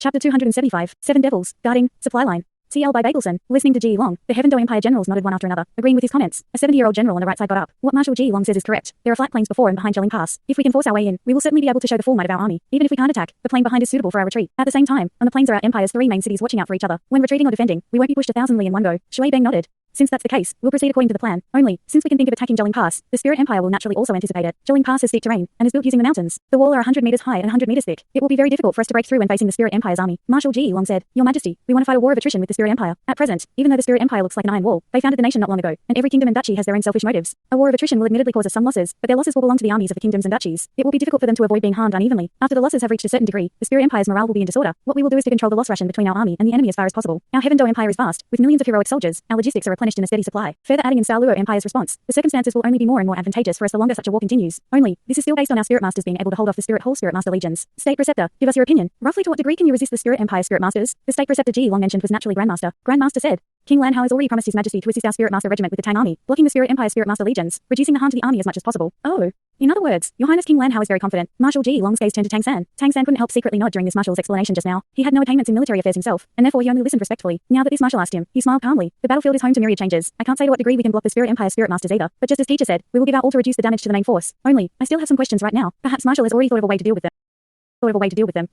Chapter 275, Seven Devils, Guarding, Supply Line. TL by Bagelson. Listening to Ji Long, the Heaven Do Empire generals nodded one after another, agreeing with his comments. A 70-year-old general on the right side got up. What Marshal Ji Long says is correct. There are flat plains before and behind Jelling Pass. If we can force our way in, we will certainly be able to show the full might of our army. Even if we can't attack, the plain behind is suitable for our retreat. At the same time, on the plains are our empire's three main cities watching out for each other. When retreating or defending, we won't be pushed 1,000 li in one go. Shui Bang nodded. Since that's the case, we'll proceed according to the plan. Only, since we can think of attacking Jelling Pass, the Spirit Empire will naturally also anticipate it. Jelling Pass has steep terrain, and is built using the mountains. The wall are 100 meters high and 100 meters thick. It will be very difficult for us to break through when facing the Spirit Empire's army. Marshal Ji Long said, Your Majesty, we want to fight a war of attrition with the Spirit Empire. At present, even though the Spirit Empire looks like an iron wall, they founded the nation not long ago, and every kingdom and duchy has their own selfish motives. A war of attrition will admittedly cause us some losses, but their losses will belong to the armies of the kingdoms and duchies. It will be difficult for them to avoid being harmed unevenly. After the losses have reached a certain degree, the Spirit Empire's morale will be in disorder. What we will do is to control the loss ration between our army and the enemy as far as possible. Our Heaven Do Empire is vast, with millions of heroic soldiers. Our logistics are replenished in a steady supply. Further adding in Douluo Empire's response, the circumstances will only be more and more advantageous for us the longer such a war continues. Only, this is still based on our Spirit Masters being able to hold off the Spirit Whole Spirit Master legions. State Preceptor, give us your opinion. Roughly to what degree can you resist the Spirit Empire Spirit Masters? The State Preceptor Ji Long mentioned was naturally Grandmaster. Grandmaster said, King Lanhao has already promised His Majesty to assist our Spirit Master regiment with the Tang army, blocking the Spirit Empire Spirit Master legions, reducing the harm to the army as much as possible. Oh. In other words, Your Highness King Lanhao is very confident. Marshal Ji Long's gaze turned to Tang San. Tang San couldn't help secretly nod during this marshal's explanation just now. He had no attainments in military affairs himself, and therefore he only listened respectfully. Now that this marshal asked him, he smiled calmly. The battlefield is home to myriad changes. I can't say to what degree we can block the Spirit Empire Spirit Masters either, but just as teacher said, we will give our all to reduce the damage to the main force. Only, I still have some questions right now. Perhaps Marshal has already thought of a way to deal with them.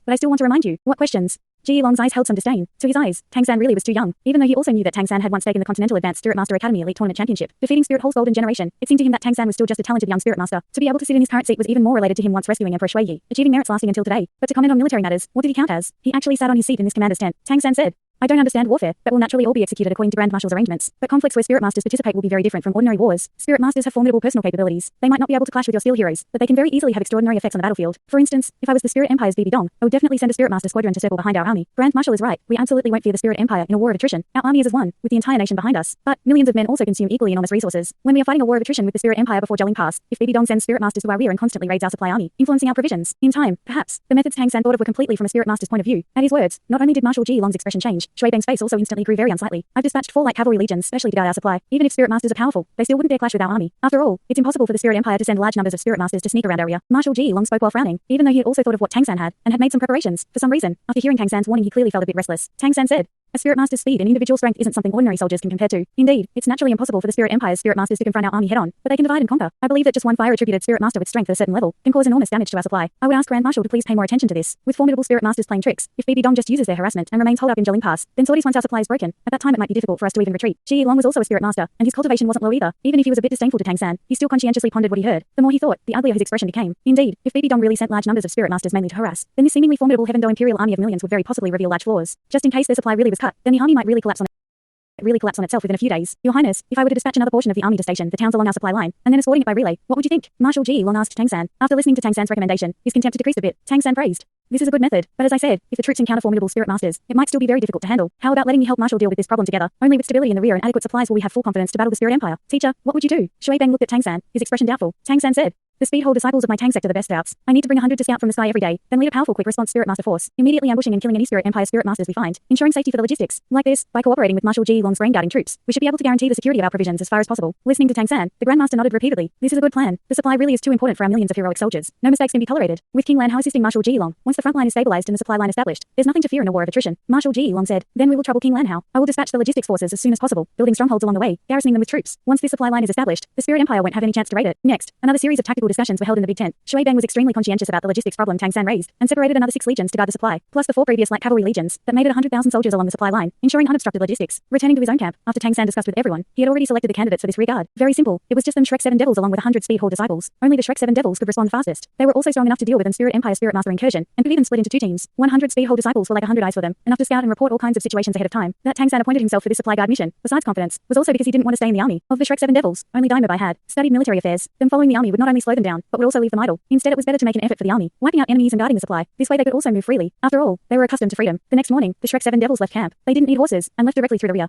But I still want to remind you. What questions? Ji Long's eyes held some disdain. To his eyes, Tang San really was too young, even though he also knew that Tang San had once taken the Continental Advanced Spirit Master Academy Elite Tournament Championship, defeating Spirit Whole's golden generation. It seemed to him that Tang San was still just a talented young Spirit Master. To be able to sit in his current seat was even more related to him once rescuing Emperor Shui Yi, achieving merits lasting until today. But to comment on military matters, what did he count as? He actually sat on his seat in this commander's tent. Tang San said, I don't understand warfare, but will naturally all be executed according to Grand Marshal's arrangements. But conflicts where Spirit Masters participate will be very different from ordinary wars. Spirit Masters have formidable personal capabilities. They might not be able to clash with your steel heroes, but they can very easily have extraordinary effects on the battlefield. For instance, if I was the Spirit Empire's BB Dong, I would definitely send a Spirit Master squadron to circle behind our army. Grand Marshal is right. We absolutely won't fear the Spirit Empire in a war of attrition. Our army is as one, with the entire nation behind us. But millions of men also consume equally enormous resources. When we are fighting a war of attrition with the Spirit Empire before Jelling Pass, if BB Dong sends Spirit Masters to our rear and constantly raids our supply army, influencing our provisions, in time, perhaps, the methods Tang San thought of were completely from a Spirit Master's point of view. At his words, not only did Marshal Ji Long's expression change, Shui Bang's face also instantly grew very unsightly. I've dispatched 4 light cavalry legions specially to guard our supply. Even if Spirit Masters are powerful, they still wouldn't dare clash with our army. After all, it's impossible for the Spirit Empire to send large numbers of Spirit Masters to sneak around our area. Marshal Ji Long spoke while frowning, even though he had also thought of what Tang San had, and had made some preparations. For some reason, after hearing Tang San's warning he clearly felt a bit restless. Tang San said, a Spirit Master's speed and individual strength isn't something ordinary soldiers can compare to. Indeed, it's naturally impossible for the Spirit Empire's Spirit Masters to confront our army head-on, but they can divide and conquer. I believe that just one fire-attributed Spirit Master with strength at a certain level can cause enormous damage to our supply. I would ask Grand Marshal to please pay more attention to this. With formidable Spirit Masters playing tricks, if BB Dong just uses their harassment and remains holed up in Jelling Pass, then sorties once our supply is broken. At that time it might be difficult for us to even retreat. Ji Long was also a Spirit Master, and his cultivation wasn't low either. Even if he was a bit disdainful to Tang San, he still conscientiously pondered what he heard. The more he thought, the uglier his expression became. Indeed, if BB Dong really sent large numbers of Spirit Masters mainly to harass, then this seemingly formidable Heaven Do Imperial army of millions would very possibly reveal large flaws. Just in case their supply really was cut, then the army might really collapse on itself within a few days. Your Highness, if I were to dispatch another portion of the army to station the towns along our supply line, and then escorting it by relay, what would you think? Marshal Ji Long asked Tang San. After listening to Tang San's recommendation, his contempt decreased a bit. Tang San praised. This is a good method, but as I said, if the troops encounter formidable Spirit Masters, it might still be very difficult to handle. How about letting me help Marshal deal with this problem together? Only with stability in the rear and adequate supplies will we have full confidence to battle the Spirit Empire. Teacher, what would you do? Shui Bang looked at Tang San, his expression doubtful. Tang San said, the Speedhole disciples of my Tang Sect are the best scouts. I need to bring 100 to scout from the sky every day, then lead a powerful quick response Spirit Master force, immediately ambushing and killing any Spirit Empire Spirit Masters we find, ensuring safety for the logistics. Like this, by cooperating with Marshal Ji Long's brain guarding troops, we should be able to guarantee the security of our provisions as far as possible. Listening to Tang San, the Grandmaster nodded repeatedly. This is a good plan. The supply really is too important for our millions of heroic soldiers. No mistakes can be tolerated. With King Lanhao assisting Marshal Ji Long, once the front line is stabilized and the supply line established, there's nothing to fear in a war of attrition. Marshal Ji Long said, then we will trouble King Lanhao. I will dispatch the logistics forces as soon as possible, building strongholds along the way, garrisoning them with troops. Once this supply line is established, the Spirit Empire won't have any chance to raid it. Next, another series of tactical discussions were held in the big tent. Shui Bang was extremely conscientious about the logistics problem Tang San raised, and separated another 6 legions to guard the supply, plus the 4 previous light cavalry legions that made it 100,000 soldiers along the supply line, ensuring unobstructed logistics. Returning to his own camp, after Tang San discussed with everyone, he had already selected the candidates for this regard. Very simple. It was just them Shrek 7 Devils along with 100 Speedhole disciples. Only the Shrek 7 Devils could respond fastest. They were also strong enough to deal with an Spirit Empire Spirit Master incursion, and could even split into 2 teams. 100 Speedhole disciples were like 100 eyes for them, enough to scout and report all kinds of situations ahead of time. That Tang San appointed himself for this supply guard mission, besides confidence, was also because he didn't want to stay in the army. Of the Shrek 7 Devils, only Daimobai had studied military affairs. Them following the army would not only slow them down, but would also leave them idle. Instead, it was better to make an effort for the army, wiping out enemies and guarding the supply. This way they could also move freely. After all, they were accustomed to freedom. The next morning, the Shrek 7 Devils left camp. They didn't need horses, and left directly through the rear.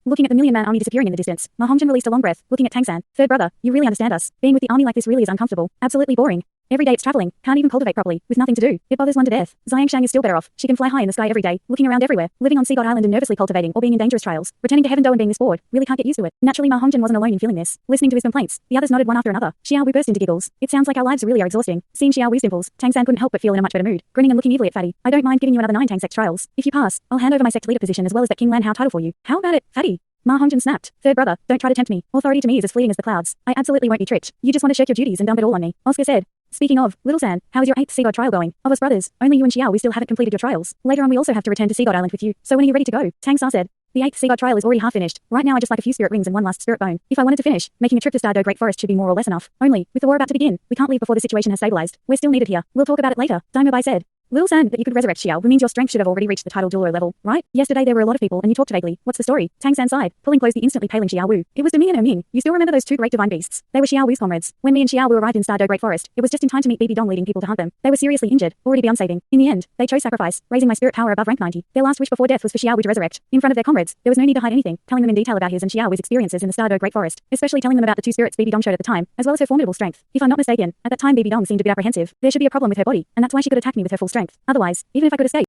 Looking at the million-man army disappearing in the distance, Ma Hongzhen released a long breath, looking at Tang San. Third brother, you really understand us. Being with the army like this really is uncomfortable. Absolutely boring. Every day it's traveling, can't even cultivate properly, with nothing to do. It bothers one to death. Xiangshang is still better off. She can fly high in the sky every day, looking around everywhere, living on Sea God Island and nervously cultivating or being in dangerous trials. Returning to Heaven Do and being this bored, really can't get used to it. Naturally Ma Hongzhen wasn't alone in feeling this. Listening to his complaints, the others nodded one after another. Xiao Wu burst into giggles. It sounds like our lives really are exhausting. Seeing Xiao Wu's dimples, Tang San couldn't help but feel in a much better mood, grinning and looking evilly at Fatty. I don't mind giving you another 9 Tang Sect trials. If you pass, I'll hand over my sect leader position as well as that King Lan Hao title for you. How about it, Fatty? Ma Hongzhen snapped. Third brother, don't try to tempt me. Authority to me is as fleeting as the clouds. I absolutely won't be tricked. You just want to shirk your duties and dump it all on me. Oscar said. Speaking of, Little San, how is your 8th Sea God trial going? Of us brothers, only you and Xiao we still haven't completed your trials. Later on we also have to return to Sea God Island with you, so when are you ready to go? Tang Sa said. The 8th Sea God trial is already half finished. Right now I just like a few spirit rings and one last spirit bone. If I wanted to finish, making a trip to Douluo Great Forest should be more or less enough. Only, with the war about to begin, we can't leave before the situation has stabilized. We're still needed here. We'll talk about it later, Daimobai said. Little San, that you could resurrect Xiao means your strength should have already reached the title Douluo level, right? Yesterday there were a lot of people and you talked vaguely. What's the story? Tang San sighed, pulling close the instantly paling Xiao Wu. It was Deming and Erming. You still remember those 2 great divine beasts? They were Xiao Wu's comrades. When me and Xiao Wu arrived in Douluo Great Forest, it was just in time to meet BB Dong leading people to hunt them. They were seriously injured, already beyond saving. In the end, they chose sacrifice, raising my spirit power above rank 90. Their last wish before death was for Xiao Wu to resurrect. In front of their comrades, there was no need to hide anything, telling them in detail about his and Xiao Wu's experiences in the Douluo Great Forest, especially telling them about the 2 spirits BB Dong showed at the time, as well as her formidable strength. If I'm not mistaken, at that time BB Dong seemed a bit apprehensive. There should be a problem with her body, and that's why she could attack me with her full strength. Otherwise, even if I could escape,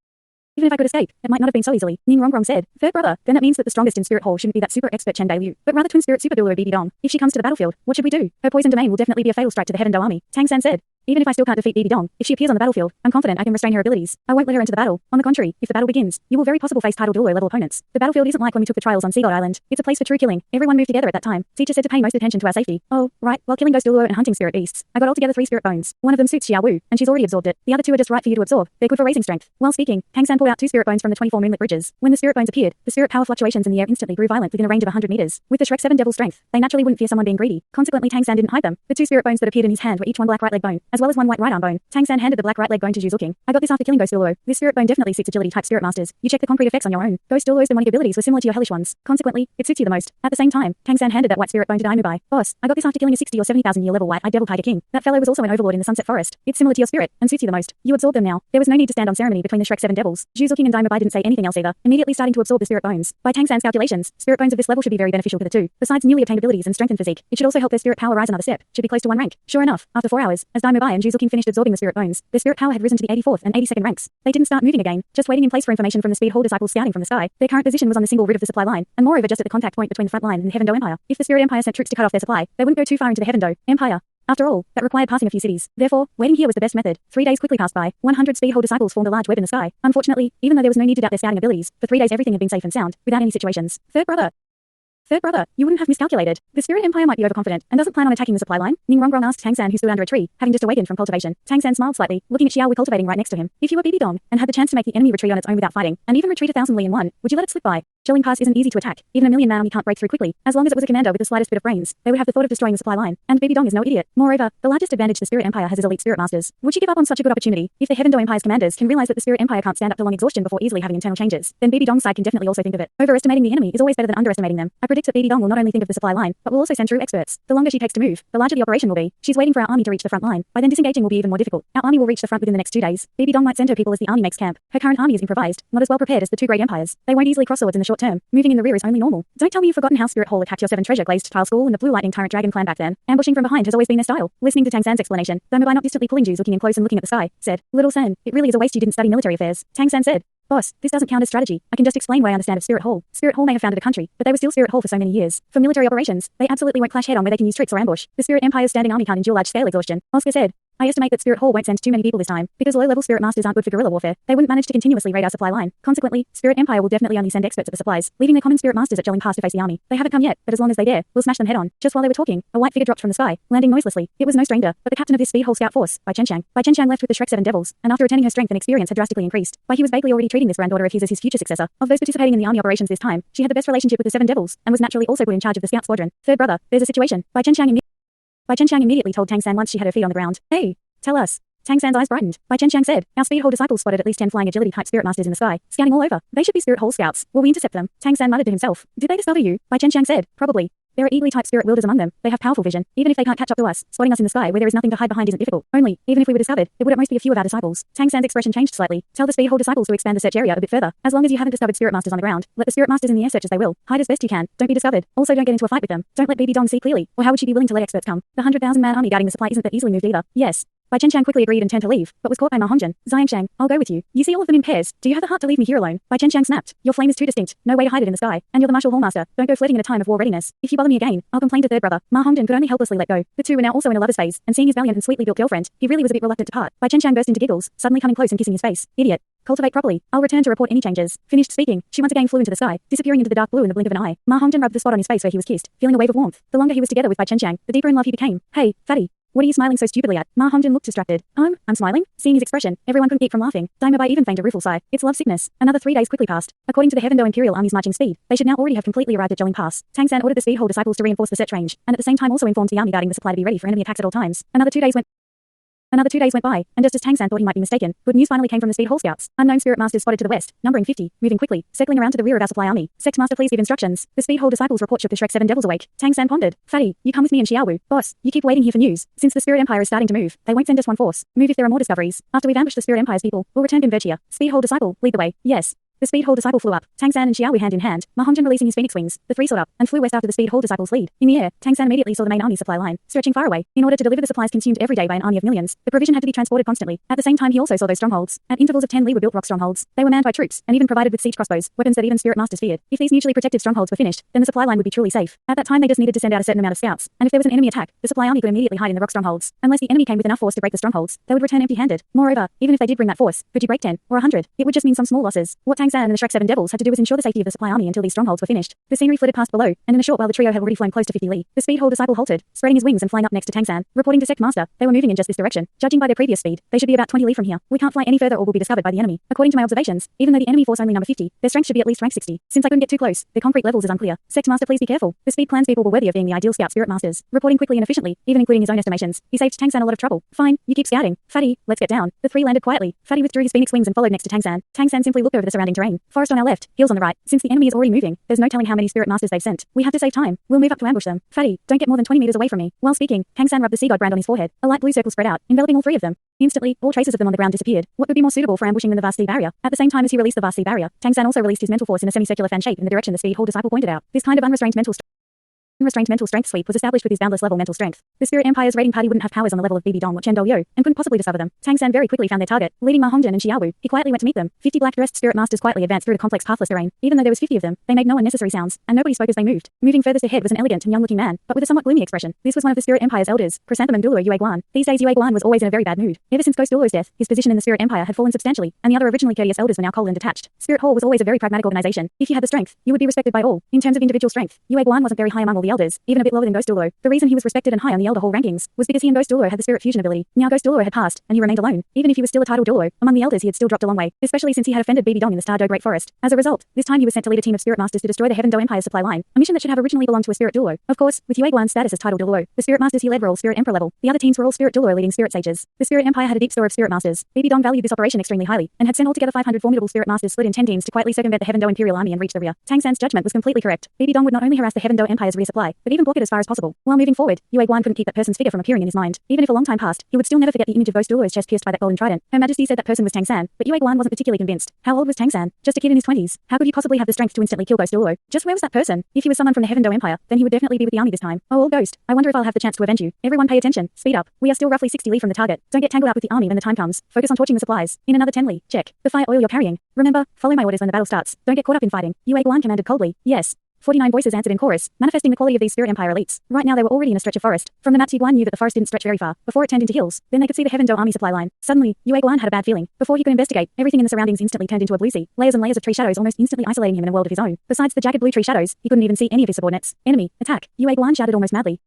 it might not have been so easily. Ning Rongrong said. Third brother, then that means that the strongest in Spirit Hall shouldn't be that super expert Chen Daliu, but rather twin spirit super Douluo BB Dong. If she comes to the battlefield, what should we do? Her poison domain will definitely be a fatal strike to the Heaven Do army. Tang San said. Even if I still can't defeat BB Dong, if she appears on the battlefield, I'm confident I can restrain her abilities. I won't let her into the battle. On the contrary, if the battle begins, you will very possible face title Douluo level opponents. The battlefield isn't like when we took the trials on Sea God Island. It's a place for true killing. Everyone moved together at that time. Teacher said to pay most attention to our safety. Oh, right, while killing those Douluo and hunting spirit beasts, I got altogether 3 spirit bones. One of them suits Xiao Wu, and she's already absorbed it. The other 2 are just right for you to absorb. They're good for raising strength. While speaking, Tang San pulled out 2 spirit bones from the 24 moonlit bridges. When the spirit bones appeared, the spirit power fluctuations in the air instantly grew violent within a range of 100 meters. With the Shrek 7 devil strength, they naturally wouldn't fear someone being greedy. Consequently, Tang San didn't hide them. The 2 spirit bones that appeared in his hand were each one black right leg bone, as well as one white right arm bone. Tang San handed the black right leg bone to Zhu King. I got this after killing Ghost Douluo. This spirit bone definitely suits agility type spirit masters. You check the concrete effects on your own. Ghost Douluo's demonic abilities were similar to your hellish ones. Consequently, it suits you the most. At the same time, Tang San handed that white spirit bone to Daimobai. Boss, I got this after killing a 60 or 70,000 year level white-eyed devil tiger king. That fellow was also an overlord in the Sunset Forest. It's similar to your spirit, and suits you the most. You absorb them now. There was no need to stand on ceremony between the Shrek 7 devils. Zhu King and Daimobai didn't say anything else either, immediately starting to absorb the spirit bones. By Tang San's calculations, spirit bones of this level should be very beneficial for the 2. Besides newly obtained abilities and strengthened physique, it should also help their spirit power rise another step. Should be close to 1 rank. Sure enough, after 4 hours, as Daimobai and Zhu King finished absorbing the spirit bones, their spirit power had risen to the 84th and 82nd ranks. They didn't start moving again, just waiting in place for information from the Speed Hall disciples scouting from the sky. Their current position was on the single route of the supply line, and moreover just at the contact point between the front line and the Heaven Do Empire. If the Spirit Empire sent troops to cut off their supply, they wouldn't go too far into the Heaven Do Empire. After all, that required passing a few cities. Therefore, waiting here was the best method. 3 days quickly passed by. 100 Speed Hall disciples formed a large web in the sky. Unfortunately, even though there was no need to doubt their scouting abilities, for 3 days everything had been safe and sound, without any situations. Third brother, you wouldn't have miscalculated. The Spirit Empire might be overconfident and doesn't plan on attacking the supply line. Ning Rongrong asked Tang San, who stood under a tree, having just awakened from cultivation. Tang San smiled slightly, looking at Xiao Wu cultivating right next to him. If you were BB Dong and had the chance to make the enemy retreat on its own without fighting, and even retreat 1,000 li in one, would you let it slip by? Gelling Pass isn't easy to attack. Even a million-man army can't break through quickly. As long as it was a commander with the slightest bit of brains, they would have the thought of destroying the supply line. And BB Dong is no idiot. Moreover, the largest advantage the Spirit Empire has is elite spirit masters. Would she give up on such a good opportunity? If the Heaven Do Empire's commanders can realize that the Spirit Empire can't stand up to long exhaustion before easily having internal changes, then BB Dong's side can definitely also think of it. Overestimating the enemy is always better than underestimating them. I predict that BB Dong will not only think of the supply line, but will also send true experts. The longer she takes to move, the larger the operation will be. She's waiting for our army to reach the front line. By then disengaging will be even more difficult. Our army will reach the front within the next 2 days. BB Dong might send her people as the army makes camp. Her current army is improvised, not as well prepared as the 2 great empires. They won't easily cross swords in the short term. Moving in the rear is only normal. Don't tell me you've forgotten how Spirit Hall attacked your 7 treasure glazed tile school and the Blue Lightning Tyrant Dragon clan back then. Ambushing from behind has always been their style. Listening to Tang San's explanation, Daimobai not distantly pulling Zhu looking in close and looking at the sky, said, Little San, it really is a waste you didn't study military affairs. Tang San said, Boss, this doesn't count as strategy. I can just explain what I understand of Spirit Hall. Spirit Hall may have founded a country, but they were still Spirit Hall for so many years. For military operations, they absolutely won't clash head on where they can use tricks or ambush. The Spirit Empire's standing army can't endure large-scale exhaustion. Oscar said, I estimate that Spirit Hall won't send too many people this time, because low-level Spirit Masters aren't good for guerrilla warfare. They wouldn't manage to continuously raid our supply line. Consequently, Spirit Empire will definitely only send experts at the supplies, leaving their common Spirit Masters at Gelling Pass to face the army. They haven't come yet, but as long as they dare, we'll smash them head-on. Just while they were talking, a white figure dropped from the sky, landing noiselessly. It was no stranger, but the captain of this Speed Hall scout force, Bai Chenxiang. Bai Chenxiang left with the Shrek 7 devils, and after returning her strength and experience had drastically increased. Bai he was vaguely already treating this granddaughter of his as his future successor. Of those participating in the army operations this time, she had the best relationship with the 7 devils, and was naturally also put in charge of the scout squadron. Third brother, there's a situation. Bai Chenxiang immediately told Tang San once she had her feet on the ground. Hey, tell us. Tang San's eyes brightened. Bai Chenxiang said, our Speed Hall disciples spotted at least 10 flying agility-type Spirit Masters in the sky, scanning all over. They should be Spirit Hall scouts. Will we intercept them? Tang San muttered to himself. Did they discover you? Bai Chenxiang said, probably. There are Eagly-type spirit wielders among them. They have powerful vision. Even if they can't catch up to us, spotting us in the sky where there is nothing to hide behind isn't difficult. Only, even if we were discovered, it would at most be a few of our disciples. Tang San's expression changed slightly. Tell the Speed Hall disciples to expand the search area a bit further. As long as you haven't discovered Spirit Masters on the ground, let the Spirit Masters in the air search as they will. Hide as best you can. Don't be discovered. Also don't get into a fight with them. Don't let BB Dong see clearly. Or how would she be willing to let experts come? The 100,000-man army guarding the supply isn't that easily moved either. Yes. Bai Chenxiang quickly agreed and turned to leave, but was caught by Ma Hongzhen. Xiangshang, I'll go with you. You see all of them in pairs. Do you have the heart to leave me here alone? Bai Chenxiang snapped. Your flame is too distinct. No way to hide it in the sky. And you're the martial hallmaster. Don't go flirting in a time of war readiness. If you bother me again, I'll complain to third brother. Ma Hongzhen could only helplessly let go. The two were now also in a lover's phase, and seeing his valiant and sweetly built girlfriend, he really was a bit reluctant to part. Bai Chenxiang burst into giggles, suddenly coming close and kissing his face. Idiot. Cultivate properly. I'll return to report any changes. Finished speaking, she once again flew into the sky, disappearing into the dark blue in the blink of an eye. Ma Hongzhen rubbed the spot on his face where he was kissed, feeling a wave of warmth. The longer he was together with Bai Chenxiang, the deeper in love he became. Hey, fatty. What are you smiling so stupidly at? Ma Hongzhen looked distracted. I'm smiling? Seeing his expression, everyone couldn't keep from laughing. Daima Bai even feigned a rueful sigh. It's love sickness. Another 3 days quickly passed. According to the Heaven Do Imperial Army's marching speed, they should now already have completely arrived at Jelling Pass. Tang San ordered the Speed Hall disciples to reinforce the search range, and at the same time also informed the army guarding the supply to be ready for enemy attacks at all times. Another 2 days went by, and just as Tang San thought he might be mistaken, good news finally came from the Speed Hall scouts. Unknown spirit masters spotted to the west, numbering 50, moving quickly, circling around to the rear of our supply army. Sect master, please give instructions. The Speed Hall disciples report shook the Shrek 7 devils awake. Tang San pondered. Fatty, you come with me and Xiaowu. Boss, you keep waiting here for news. Since the Spirit Empire is starting to move, they won't send us one force. Move if there are more discoveries. After we've ambushed the Spirit Empire's people, we'll return in Virtua. Speed Hall disciple, lead the way. Yes. The Speed Hall disciple flew up, Tang San and Xiaowu hand in hand, Ma Hongzhen releasing his phoenix wings. The three soared up and flew west after the Speed Hall disciple's lead. In the air, Tang San immediately saw the main army supply line, stretching far away. In order to deliver the supplies consumed every day by an army of millions, the provision had to be transported constantly. At the same time, he also saw those strongholds. At intervals of 10 li were built rock strongholds. They were manned by troops, and even provided with siege crossbows, weapons that even spirit masters feared. If these mutually protected strongholds were finished, then the supply line would be truly safe. At that time, they just needed to send out a certain amount of scouts, and if there was an enemy attack, the supply army could immediately hide in the rock strongholds. Unless the enemy came with enough force to break the strongholds, they would return empty-handed. Moreover, even if they did bring that force, could you break 10 or 100? It would just mean some small losses. What Tang San and the Shrek 7 devils had to do was ensure the safety of the supply army until these strongholds were finished. The scenery flitted past below, and in a short while the trio had already flown close to 50 li. The Speed Hall disciple halted, spreading his wings and flying up next to Tang San, reporting to Sect Master. They were moving in just this direction. Judging by their previous speed, they should be about 20 li from here. We can't fly any further or we'll be discovered by the enemy. According to my observations, even though the enemy force only number 50, their strength should be at least rank 60. Since I couldn't get too close, their concrete levels is unclear. Sect Master, please be careful. The Speed Clan's people were worthy of being the ideal scout spirit masters, reporting quickly and efficiently, even including his own estimations. He saved Tang San a lot of trouble. Fine, you keep scouting. Fatty, let's get down. The three landed quietly. Fatty withdrew his phoenix wings and followed next to Tang San. Tang San simply looked over the surrounding terrain. Forest on our left, hills on the right. Since the enemy is already moving, there's no telling how many spirit masters they've sent. We have to save time. We'll move up to ambush them. Fatty, don't get more than 20 meters away from me. While speaking, Tang San rubbed the sea god brand on his forehead. A light blue circle spread out, enveloping all three of them. Instantly, all traces of them on the ground disappeared. What could be more suitable for ambushing than the vast sea barrier? At the same time as he released the vast sea barrier, Tang San also released his mental force in a semicircular fan shape in the direction the Speed Hall disciple pointed out. This kind of unrestrained mental strength sweep was established with his boundless level mental strength. The Spirit Empire's raiding party wouldn't have powers on the level of BB Dong or Chen Douluo, and couldn't possibly discover them. Tang San very quickly found their target. Leading Ma Hongzhen and Xiaowu, he quietly went to meet them. 50 black-dressed spirit masters quietly advanced through the complex pathless terrain. Even though there was 50 of them, they made no unnecessary sounds, and nobody spoke as they moved. Moving furthest ahead was an elegant and young-looking man, but with a somewhat gloomy expression. This was one of the Spirit Empire's elders, Chrysanthemum Douluo Yue Guan. These days Yue Guan was always in a very bad mood. Ever since Ghost Douluo's death, his position in the Spirit Empire had fallen substantially, and the other originally courteous elders were now cold and detached. Spirit Hall was always a very pragmatic organization. If you had the strength, you would be respected by all. In terms of individual strength, Yue Guan wasn't very high among all the elders, even a bit lower than Ghost Douluo. The reason he was respected and high on the Elder Hall rankings was because he and Ghost Douluo had the spirit fusion ability. Now Ghost Douluo had passed, and he remained alone. Even if he was still a title Douluo, among the elders he had still dropped a long way, especially since he had offended BB Dong in the Star Do Great Forest. As a result, this time he was sent to lead a team of spirit masters to destroy the Heaven Do Empire's supply line, a mission that should have originally belonged to a spirit Douluo. Of course, with Yue Guan's status as title Douluo, the spirit masters he led were all spirit emperor level. The other teams were all spirit Douluo leading spirit sages. The Spirit Empire had a deep store of spirit masters. BB Dong valued this operation extremely highly, and had sent altogether 500 formidable spirit masters split in 10 teams to quietly circumvent the Heaven Do Imperial army and reach the rear. Tang San's judgment was completely correct. BB Dong would not only harass the Heaven Do Empire's resupply, but even block it as far as possible. While moving forward, Yue Guan couldn't keep that person's figure from appearing in his mind. Even if a long time passed, he would still never forget the image of Ghost Douluo's chest pierced by that golden trident. Her Majesty said that person was Tang San, but Yue Guan wasn't particularly convinced. How old was Tang San? Just a kid in his 20s. How could you possibly have the strength to instantly kill Ghost Douluo? Just where was that person? If he was someone from the Heaven Do Empire, then he would definitely be with the army this time. Oh, old Ghost, I wonder if I'll have the chance to avenge you. Everyone pay attention. Speed up. We are still roughly 60 li from the target. Don't get tangled up with the army when the time comes. Focus on torching the supplies. In another 10 li. Check. The fire oil you're carrying. Remember, follow my orders when the battle starts. Don't get caught up in fighting. Yue Guan commanded coldly. Yes. 49 voices answered in chorus, manifesting the quality of these Spirit Empire elites. Right now they were already in a stretch of forest. From the map Guan knew that the forest didn't stretch very far, before it turned into hills. Then they could see the Heaven Do army supply line. Suddenly, Yue Guan had a bad feeling. Before he could investigate, everything in the surroundings instantly turned into a blue sea. Layers and layers of tree shadows almost instantly isolating him in a world of his own. Besides the jagged blue tree shadows, he couldn't even see any of his subordinates. Enemy, attack. Yue Guan shouted almost madly.